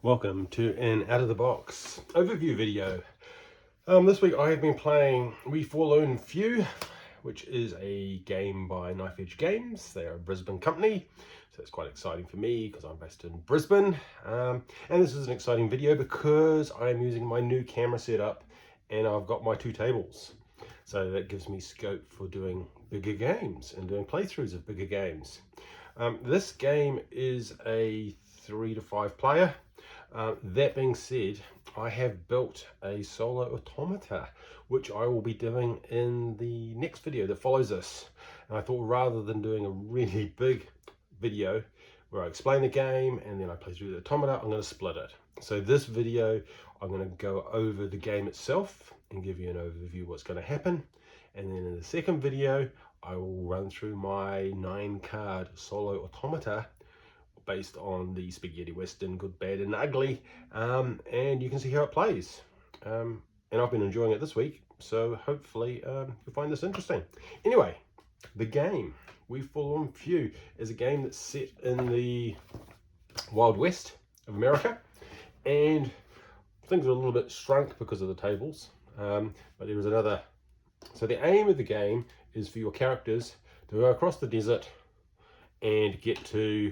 Welcome to an out of the box overview video. This week I have been playing Forlorn Few, which is a game by Knife Edge Games. They are a Brisbane company, so it's quite exciting for me because I'm based in Brisbane. And this is an exciting video because I'm using my new camera setup and I've got my two tables. So that gives me scope for doing bigger games and doing playthroughs of bigger games. This game is a 3 to 5 player. That being said, I have built a solo automata, which I will be doing in the next video that follows this. And I thought rather than doing a really big video where I explain the game and then I play through the automata, I'm going to split it. So this video, I'm going to go over the game itself and give you an overview of what's going to happen. And then in the second video, I will run through my 9-card solo automata based on the spaghetti western Good, Bad and Ugly, and you can see how it plays. And I've been enjoying it this week, so hopefully you'll find this interesting. Anyway, the game Forlorn Few is a game that's set in the Wild West of America, and things are a little bit shrunk because of the tables, but there is another. So the aim of the game is for your characters to go across the desert and get to,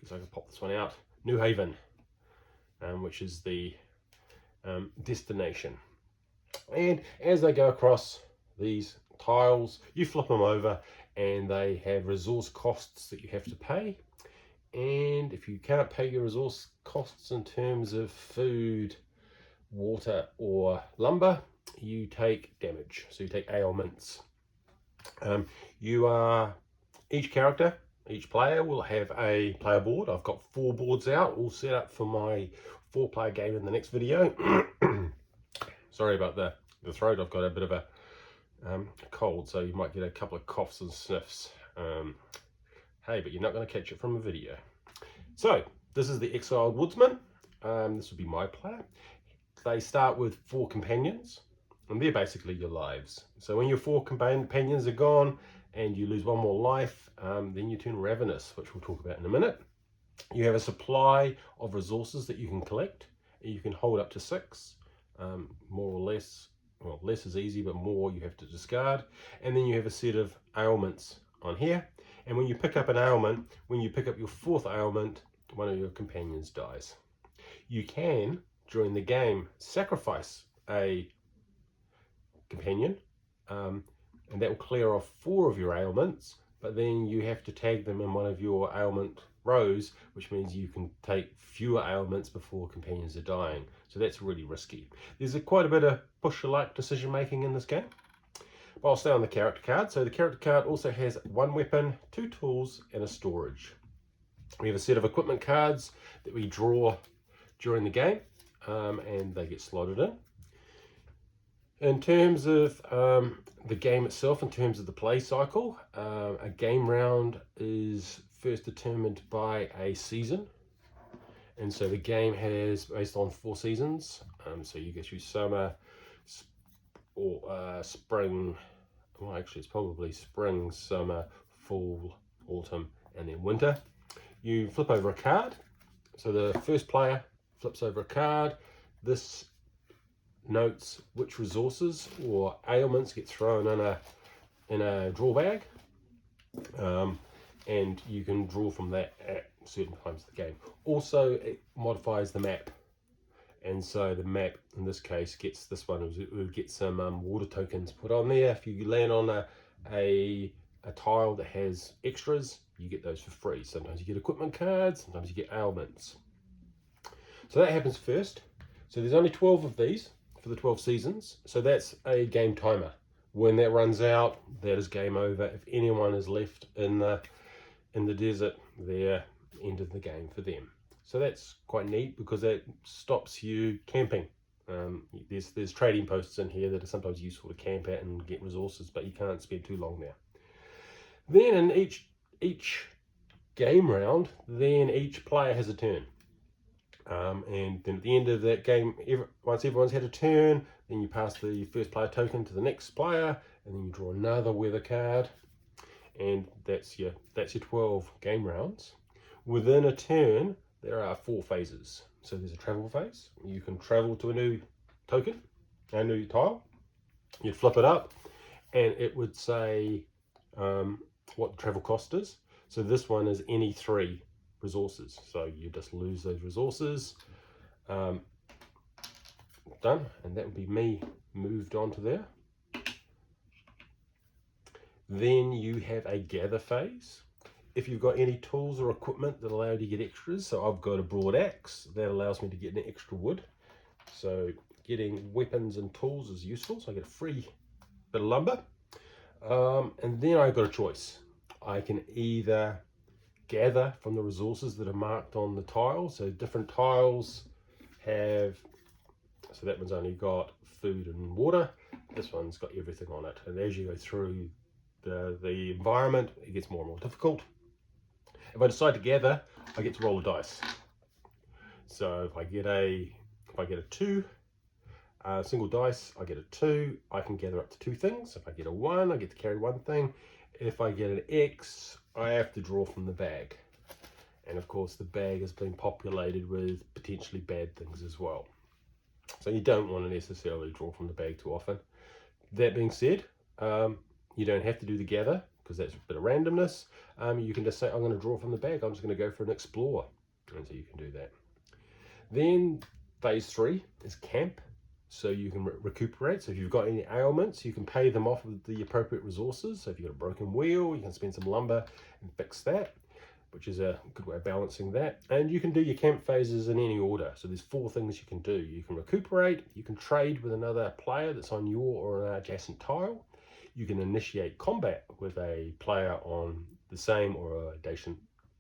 so I can pop this one out, New Haven, which is the destination. And as they go across these tiles, you flip them over and they have resource costs that you have to pay. And if you can't pay your resource costs in terms of food, water or lumber, you take damage, so you take ailments. Each player will have a player board. I've got 4 boards out, all set up for my 4-player game in the next video. Sorry about the throat. I've got a bit of a cold, so you might get a couple of coughs and sniffs. Hey, but you're not going to catch it from a video. So this is the Exiled Woodsman. This would be my player. They start with 4 companions, and they're basically your lives. So when your 4 companions are gone and you lose 1 more life, then you turn ravenous, which we'll talk about in a minute. You have a supply of resources that you can collect, and you can hold up to 6, more or less. Well, less is easy, but more you have to discard. And then you have a set of ailments on here, and when you pick up an ailment, when you pick up your 4th ailment, one of your companions dies. You can, during the game, sacrifice a companion, and that will clear off 4 of your ailments, but then you have to tag them in one of your ailment rows, which means you can take fewer ailments before companions are dying. So that's really risky. There's quite a bit of push-your-luck decision making in this game. But I'll stay on the character card. So the character card also has 1 weapon, 2 tools and a storage. We have a set of equipment cards that we draw during the game, and they get slotted in. In terms of the game itself, in terms of the play cycle, a game round is first determined by a season. And so the game has based on 4 seasons. So you get through summer, or spring, well actually it's probably spring, summer, fall, autumn and then winter. You flip over a card. So the first player flips over a card. This notes which resources or ailments get thrown in a draw bag, and you can draw from that at certain times of the game. Also, it modifies the map, and so the map in this case gets this one. It would get some water tokens put on there. If you land on a tile that has extras, you get those for free. Sometimes you get equipment cards, sometimes you get ailments. So that happens first. So there's only 12 of these for the 12 seasons, so that's a game timer. When that runs out, that is game over. If anyone is left in the desert, they're end of the game for them. So that's quite neat because that stops you camping. There's trading posts in here that are sometimes useful to camp at and get resources, but you can't spend too long there. Then in each game round, then each player has a turn. And then at the end of that game, once everyone's had a turn, then you pass the first player token to the next player, and then you draw another weather card, and that's your 12 game rounds. Within a turn, there are 4 phases. So there's a travel phase. You can travel to a new token, a new tile. You'd flip it up and it would say what the travel cost is. So this one is any 3 resources. So you just lose those resources. Done, and that would be me moved on to there. Then you have a gather phase. If you've got any tools or equipment that allow you to get extras, so I've got a broad axe that allows me to get an extra wood. So getting weapons and tools is useful, so I get a free bit of lumber. And then I've got a choice. I can either gather from the resources that are marked on the tile. So different tiles have, so that one's only got food and water. This one's got everything on it. And as you go through the environment, it gets more and more difficult. If I decide to gather, I get to roll a dice. So if I get a 2, single dice, I get a 2. I can gather up to 2 things. If I get a 1, I get to carry 1 thing. If I get an X, I have to draw from the bag. And of course, the bag has been populated with potentially bad things as well. So you don't want to necessarily draw from the bag too often. That being said, you don't have to do the gather because that's a bit of randomness. You can just say, I'm going to draw from the bag. I'm just going to go for an explore. And so you can do that. Then phase 3 is camp. So you can recuperate. So if you've got any ailments, you can pay them off with the appropriate resources. So if you've got a broken wheel, you can spend some lumber and fix that, which is a good way of balancing that. And you can do your camp phases in any order. So there's 4 things you can do. You can recuperate, you can trade with another player that's on your or an adjacent tile. You can initiate combat with a player on the same or adjacent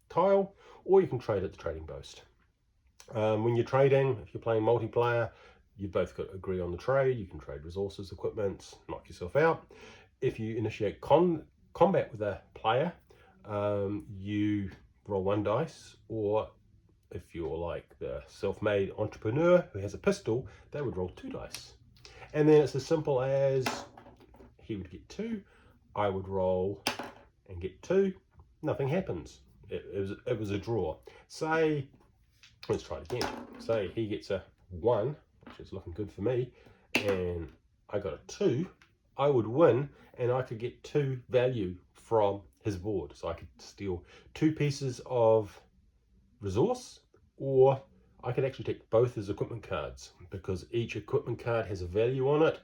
tile, or you can trade at the trading post. When you're trading, if you're playing multiplayer, you've both got to agree on the trade. You can trade resources, equipment, knock yourself out. If you initiate combat with a player, you roll 1 dice, or if you're like the self-made entrepreneur who has a pistol, they would roll 2 dice. And then it's as simple as he would get 2, I would roll and get 2, nothing happens. It was a draw. Say, let's try it again. Say he gets a 1, which is looking good for me, and I got a 2, I would win, and I could get 2 value from his board. So I could steal 2 pieces of resource, or I could actually take both his equipment cards, because each equipment card has a value on it,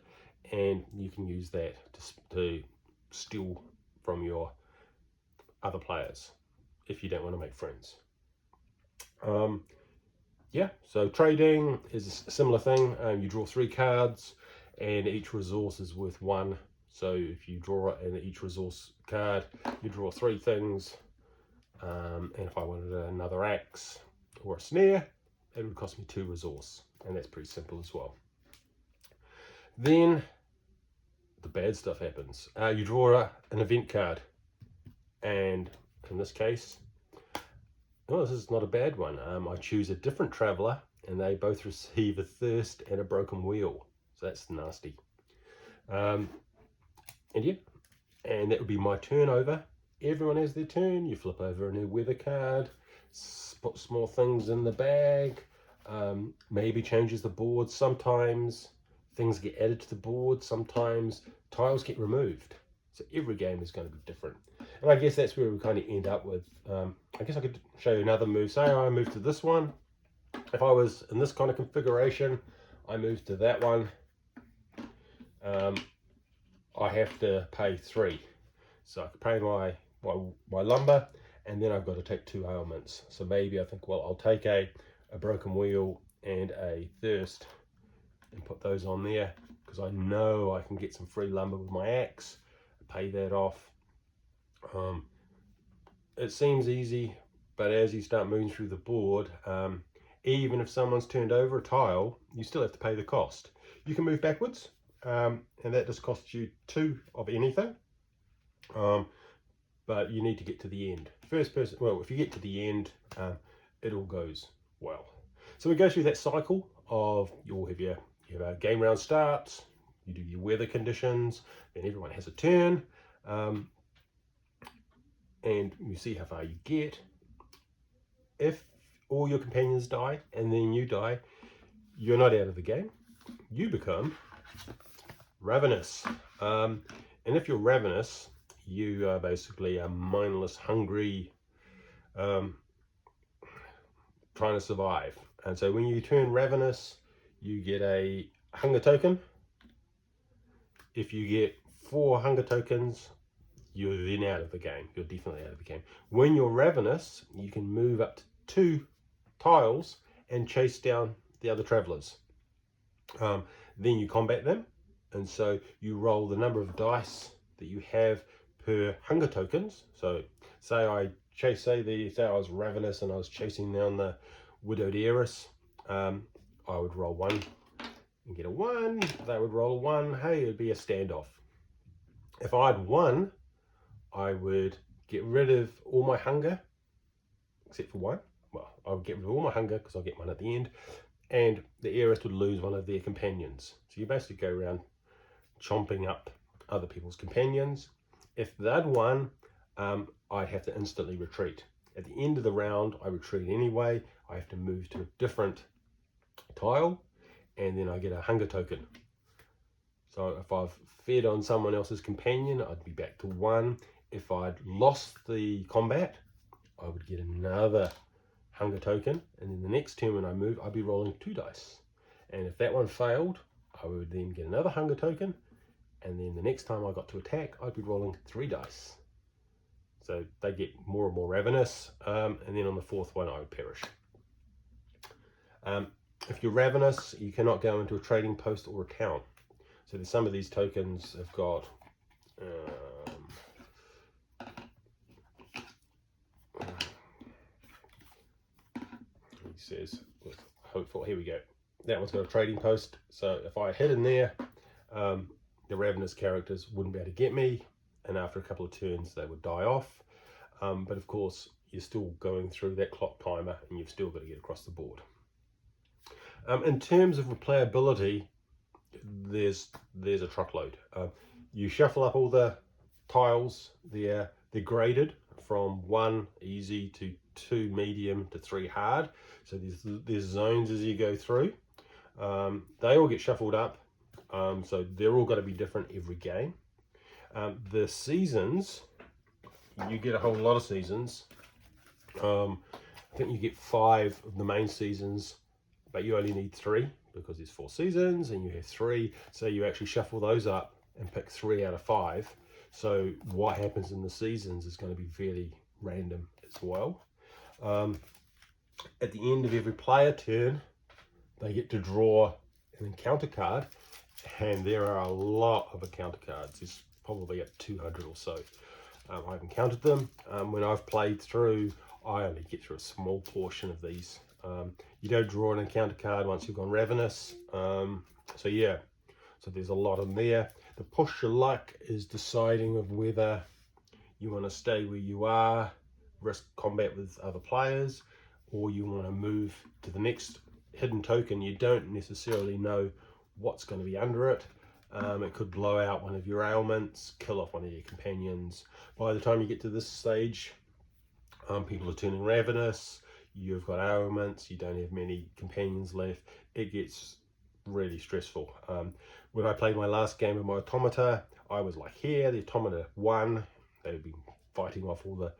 and you can use that to steal from your other players if you don't want to make friends. Yeah, so trading is a similar thing. You draw 3 cards and each resource is worth 1. So if you draw in each resource card, you draw 3 things. And if I wanted another axe or a snare, it would cost me 2 resource. And that's pretty simple as well. Then the bad stuff happens. You draw an event card. And in this case, oh, this is not a bad one. I choose a different traveller and they both receive a thirst and a broken wheel. So that's nasty. And yeah, and that would be my turn over. Everyone has their turn. You flip over a new weather card, put small things in the bag, maybe changes the board. Sometimes things get added to the board. Sometimes tiles get removed. So every game is going to be different. And I guess that's where we kind of end up with, I guess I could show you another move. Say I move to this one. If I was in this kind of configuration, I move to that one. I have to pay 3. So I could pay my lumber, and then I've got to take 2 ailments. So maybe I think, well, I'll take a broken wheel and a thirst and put those on there, because I know I can get some free lumber with my axe, pay that off. It seems easy, but as you start moving through the board, even if someone's turned over a tile, you still have to pay the cost. You can move backwards, and that just costs you 2 of anything, but you need to get to the end. First person, well, if you get to the end, it all goes well. So we go through that cycle of you have a game round starts, you do your weather conditions, then everyone has a turn, and you see how far you get. If all your companions die, and then you die, you're not out of the game. You become ravenous. And if you're ravenous, you are basically a mindless, hungry, trying to survive. And so when you turn ravenous, you get a hunger token. If you get 4 hunger tokens, you're then out of the game. You're definitely out of the game. When you're ravenous, you can move up to 2 tiles and chase down the other travelers. Then you combat them, and so you roll the number of dice that you have per hunger tokens. So say I was ravenous and I was chasing down the widowed heiress. I would roll 1 and get a 1. They would roll a 1. Hey, it'd be a standoff. If I had won, I would get rid of all my hunger, except for 1. Well, I would get rid of all my hunger because I'll get 1 at the end, and the heiress would lose one of their companions. So you basically go around chomping up other people's companions. If they'd won, I'd have to instantly retreat. At the end of the round, I retreat anyway. I have to move to a different tile, and then I get a hunger token. So if I've fed on someone else's companion, I'd be back to 1. If I'd lost the combat, I would get another hunger token, and then the next turn when I move, I'd be rolling 2 dice. And if that one failed, I would then get another hunger token, and then the next time I got to attack, I'd be rolling 3 dice. So they get more and more ravenous, and then on the 4th one, I would perish. If you're ravenous, you cannot go into a trading post or a town. So there's some of these tokens have got he says with hopeful, here we go. That one's got a trading post. So if I hid in there, the ravenous characters wouldn't be able to get me, and after a couple of turns they would die off. But of course you're still going through that clock timer and you've still got to get across the board. In terms of replayability, there's a truckload. You shuffle up all the tiles. They're graded from 1 easy to 2 medium to 3 hard. So there's zones as you go through. They all get shuffled up, so they're all got to be different every game. The seasons, you get a whole lot of seasons. I think you get 5 of the main seasons, but you only need 3 because there's 4 seasons and you have 3. So you actually shuffle those up and pick 3 out of 5. So what happens in the seasons is going to be fairly random as well. At the end of every player turn, they get to draw an encounter card, and there are a lot of encounter cards. There's probably up 200 or so. I haven't counted them. When I've played through, I only get through a small portion of these. You don't draw an encounter card once you've gone ravenous. So yeah, so there's a lot in there. The push your luck is deciding of whether you want to stay where you are, risk combat with other players, or you want to move to the next hidden token. You don't necessarily know what's going to be under it. It could blow out one of your ailments, kill off one of your companions. By the time you get to this stage, people are turning ravenous, you've got ailments, you don't have many companions left. It gets really stressful. When I played my last game of my automata, I was like here, the automata won. They'd been fighting off all the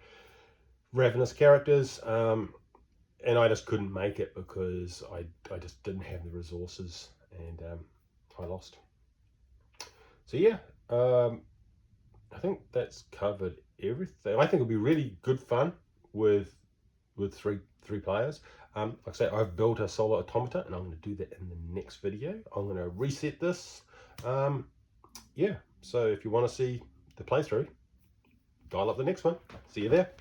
ravenous characters, and I just couldn't make it because I just didn't have the resources, and I lost. So yeah, I think that's covered everything. I think it'll be really good fun with three players. Like I say, I've built a solo automata, and I'm going to do that in the next video. I'm going to reset this. Yeah, so if you want to see the playthrough, dial up the next one. See you there.